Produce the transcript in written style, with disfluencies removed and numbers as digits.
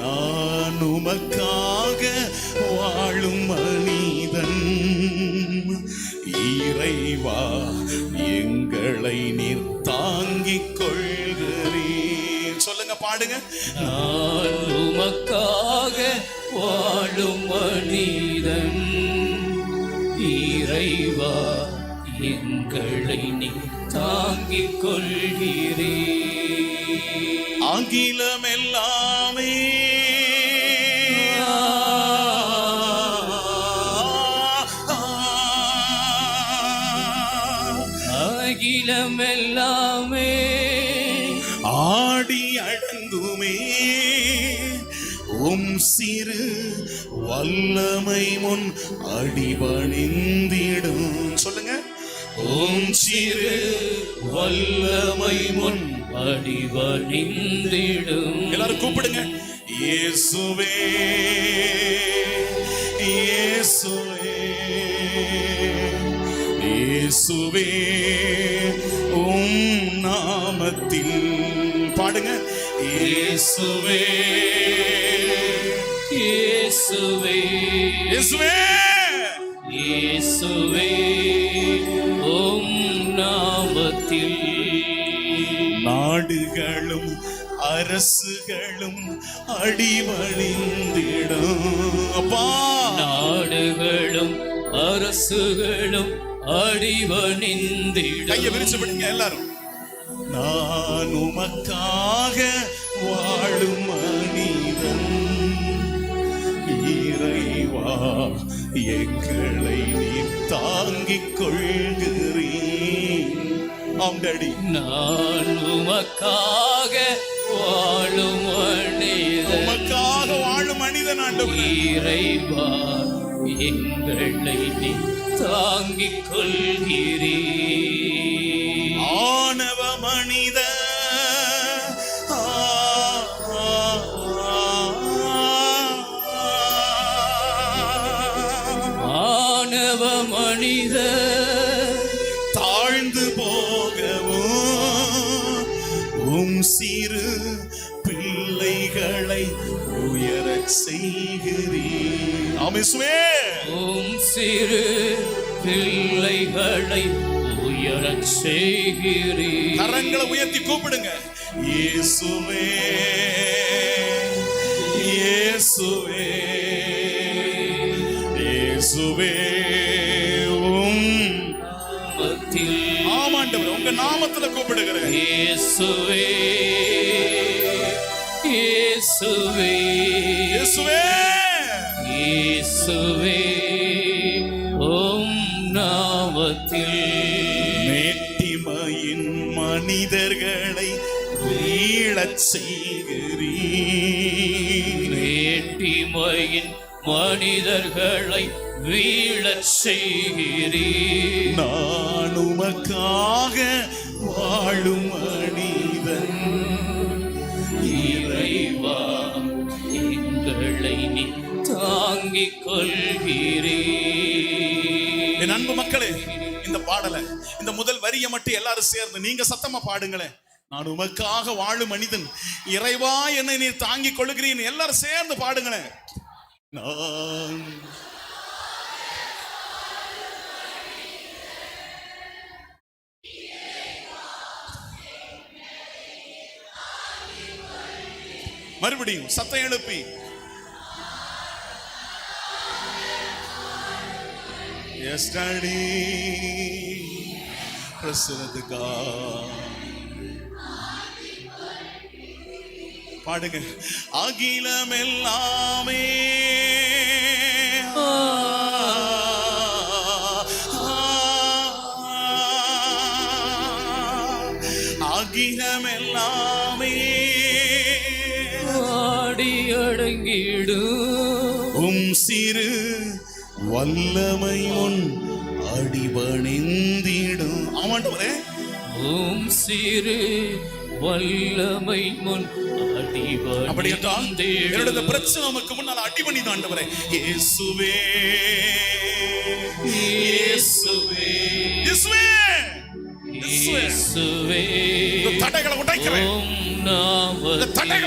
நான் உமக்காக வாழும் மனிதன், இறைவா எங்களை நீர் தாங்கிக் கொள்கிறீர். சொல்லுங்க, பாடுங்க. நான் உமக்காக வாழும் மனிதன், இறைவா எங்களை நீர் தாங்கிக் கொள்கிறீர். ஆங்கிலம் எல்லாமே ஆகிலம் எல்லாமே ஆடி அடங்குமே உம் சிறு வல்லமை முன் அடிபணிந்திடும். சொல்லுங்க, உம் சிறு வல்லமை முன் அடிபணிந்திடும். எல்லாரும் கூப்பிடுங்க. இயேசுவே இயேசுவே இயேசுவே உம் நாமத்தில் பாடுங்க. இயேசுவே இயேசுவே இயேசுவே இயேசுவே உம் நாமத்தில் நாடுகளும் அரசுகளும் அடிபணிந்திடும். அப்பா, நாடுகளும் அரசுகளும் அடிபணிந்திடும். கையை விரிச்சு விடுங்க எல்லாரும். நான் உமக்காக வாழும் மனிதன், இறைவா எங்களை நீ தாங்கிக் கொள்கிறீர். ஆம்டடி, நான் உமக்காக வாழும் மனிதன், உமக்காக வாழும் மனிதன். ஆண்டவரே, இறைவா எங்களை நீ தாங்கிக் கொள்கிறீர். ஆணவ மனித ஆணவ மனித தாழ்ந்து போகவும் உம் சிறு பிள்ளைகளை உயரச் செய்கிறீர். ஆமெசுவே, உம் சிறு பிள்ளைகளை உயரச் செய்கிறீர். கரங்களை உயர்த்தி கூப்பிடுங்க. இயேசுவே இயேசுவே இயேசுவே உம் நாமத்தில். ஆமாண்டவர், உங்க நாமத்துல கூப்பிடுகிறேன். இயேசுவே இயேசுவே இயேசுவே இயேசுவே உம் நாமத்தில். மேட்டிமையின் மனிதர்களை வீழச் செய்கிறீர். மேட்டிமையின் மனிதர்களை வீழச் செய்கிறீர். நான் உமக்காக வாழும் மனிதன், இறைவா எங்களை நீ தாங்கிக் கொள்கிறீர். என் அன்பு மக்களே, இந்த பாடலை, இந்த முதல் வரியை மட்டும் எல்லாரும் சேர்ந்து நீங்க சத்தமா பாடுங்களேன். நான் உமக்காக வாழும் மனிதன், இறைவா என்னை நீ தாங்கிக் கொள்கிறீன். எல்லாரும் சேர்ந்து பாடுங்களேன். நான் மறுபடியும் சத்தம் எழுப்பி. Yes, Daddy. பிரசன்னத்துக்கா பாடுங்க. அகிலம் எல்லாமே அகிலம் எல்லாமே ஆடி அடங்கிடும் உம் சிறு வல்லமை முன் அடிபணிந்திடும். ஆமாண்டவரே, உம் சிறு வல்லமை முன் அப்படி என்றால் என்னோட பிரச்சனை நமக்கு முன்னால் அடிபணி ஆண்டவரே. இயேசுவே இயேசுவே இயேசுவே இயேசுவே, இயேசுவே தடைகளை உடைக்கிறேன். தடைகளை